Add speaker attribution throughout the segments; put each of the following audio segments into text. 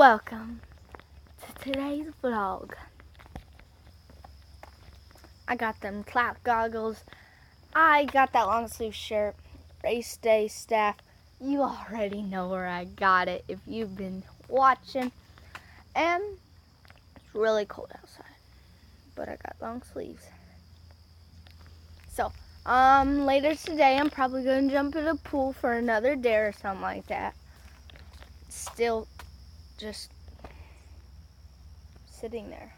Speaker 1: Welcome to today's vlog. I got them clout goggles. I got that long sleeve shirt. Race day staff. You already know where I got it if you've been watching. And it's really cold outside, but I got long sleeves. So, later today I'm probably gonna jump in a pool for another dare or something like that. Still just sitting there.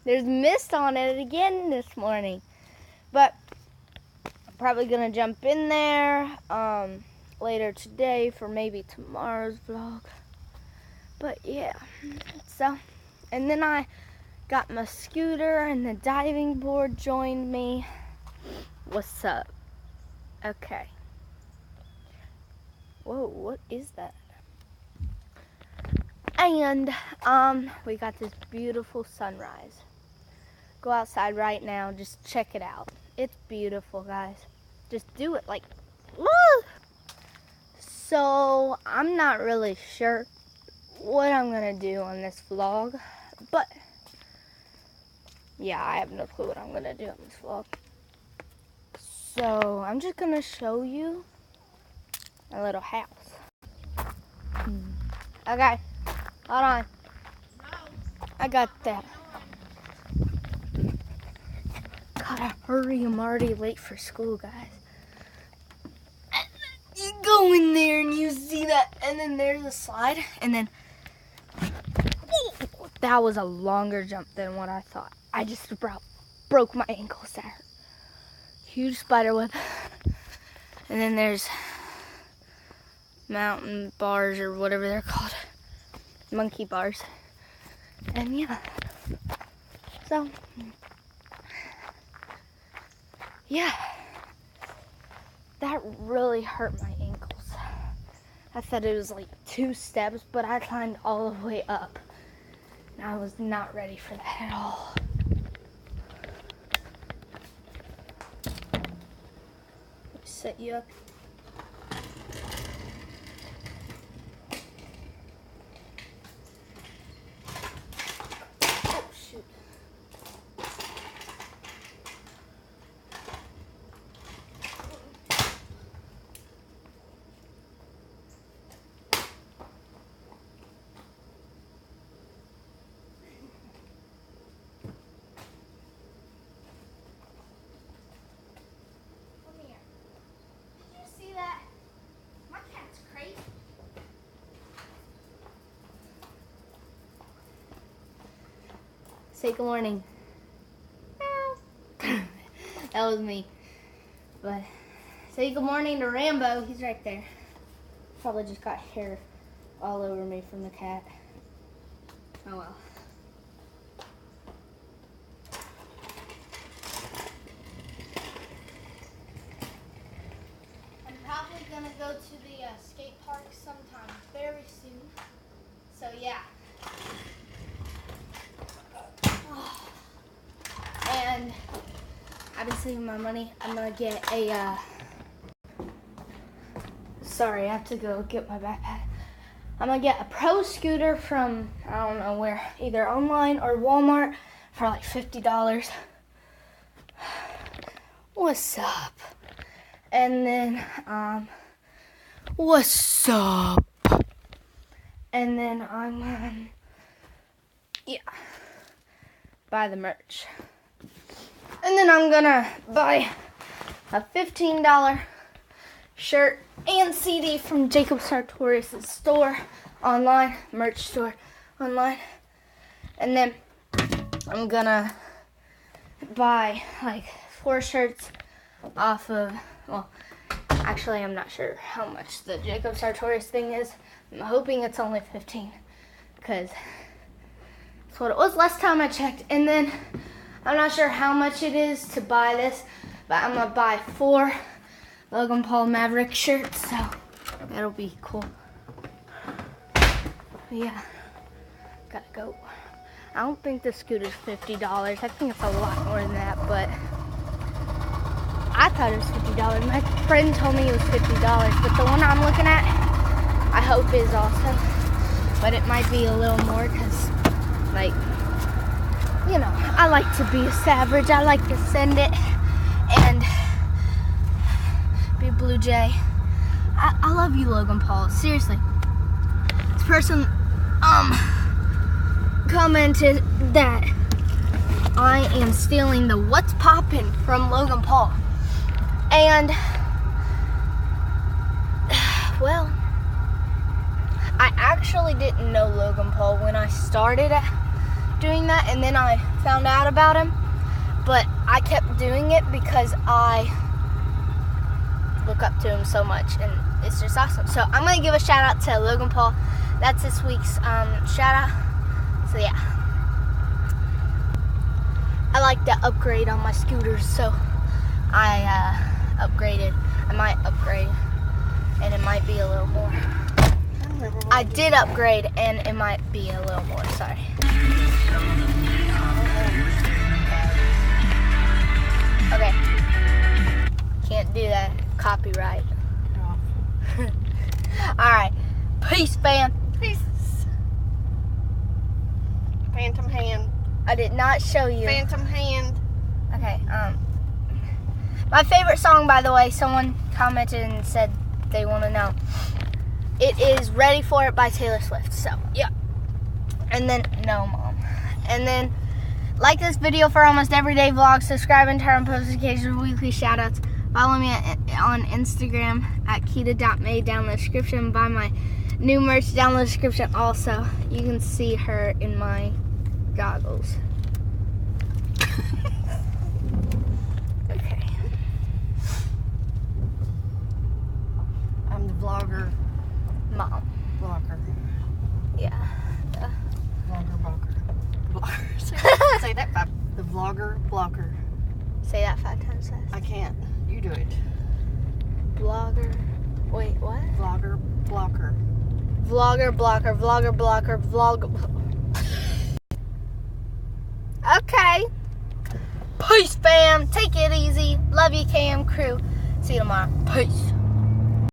Speaker 1: There's mist on it again this morning, but I'm probably gonna jump in there later today for maybe tomorrow's vlog. But yeah, so, and then I got my scooter and the diving board joined me. What's up? Okay. Whoa, what is that? And we got this beautiful sunrise. Go outside right now, just check it out. It's beautiful, guys. Just do it, like, woo! So I'm not really sure what I'm gonna do on this vlog, but yeah, I have no clue what I'm gonna do on this vlog. So I'm just gonna show you my little house. Okay, hold on. I got that. Gotta hurry, I'm already late for school, guys. You go in there and you see that, and then there's a slide, and then that was a longer jump than what I thought. I just broke my ankles there. Huge spider web. And then there's mountain bars or whatever they're called. Monkey bars. And yeah. So, yeah. That really hurt my ankles. I thought it was like 2 steps, but I climbed all the way up. And I was not ready for that at all. Set you up. Oh, shoot. Say good morning. That was me. But say good morning to Rambo. He's right there. Probably just got hair all over me from the cat. Oh well. I'm probably gonna go to the skate park sometime very soon. So yeah. And I've been saving my money. I'm gonna get a, sorry, I have to go get my backpack. I'm gonna get a pro scooter from, I don't know where, either online or Walmart for like $50. What's up? And then, what's up? And then I'm, yeah, buy the merch. And then I'm gonna buy a $15 shirt and CD from Jacob Sartorius' store online, merch store online. And then I'm gonna buy like 4 shirts off of, well, actually I'm not sure how much the Jacob Sartorius thing is. I'm hoping it's only 15 because that's what it was last time I checked. And then I'm not sure how much it is to buy this, but I'm gonna buy 4 Logan Paul Maverick shirts, so that'll be cool. But yeah, gotta go. I don't think the scooter's $50. I think it's a lot more than that, but I thought it was $50. My friend told me it was $50, but the one I'm looking at, I hope is also. but it might be a little more because, like, you know, I like to be a savage. I like to send it and be a Blue Jay. I love you, Logan Paul. Seriously. This person commented that I am stealing the what's poppin' from Logan Paul. And, well, I actually didn't know Logan Paul when I started doing that, and then I found out about him. But I kept doing it because I look up to him so much, and it's just awesome. So I'm going to give a shout out to Logan Paul. That's this week's shout out. So yeah, I like to upgrade on my scooters, so I upgraded. I might upgrade, and it might be a little more. I did upgrade, and it might be a little more. Sorry. Okay, can't do that. Copyright. All right, peace, fam.
Speaker 2: Peace. Phantom hand.
Speaker 1: I did not show you.
Speaker 2: Phantom hand.
Speaker 1: Okay, my favorite song, by the way, someone commented and said they want to know. It is Ready For It by Taylor Swift. So, yeah. And then, no, Mom. And then, like this video for almost everyday vlogs. Subscribe and turn on notifications, weekly shoutouts. Follow me on Instagram at Kita.May down in the description. Buy my new merch down in the description also. You can see her in my goggles. Okay.
Speaker 2: I'm the vlogger.
Speaker 1: Mom.
Speaker 2: Blocker.
Speaker 1: Yeah.
Speaker 2: Vlogger blocker. Blocker. Say that five. The vlogger blocker.
Speaker 1: Say that 5 times fast.
Speaker 2: I can't. You do it.
Speaker 1: Vlogger. Wait, what?
Speaker 2: Vlogger blocker.
Speaker 1: Vlogger, blocker, vlogger, blocker, vlog. Okay. Peace, fam. Take it easy. Love you, KM crew. See you tomorrow. Peace.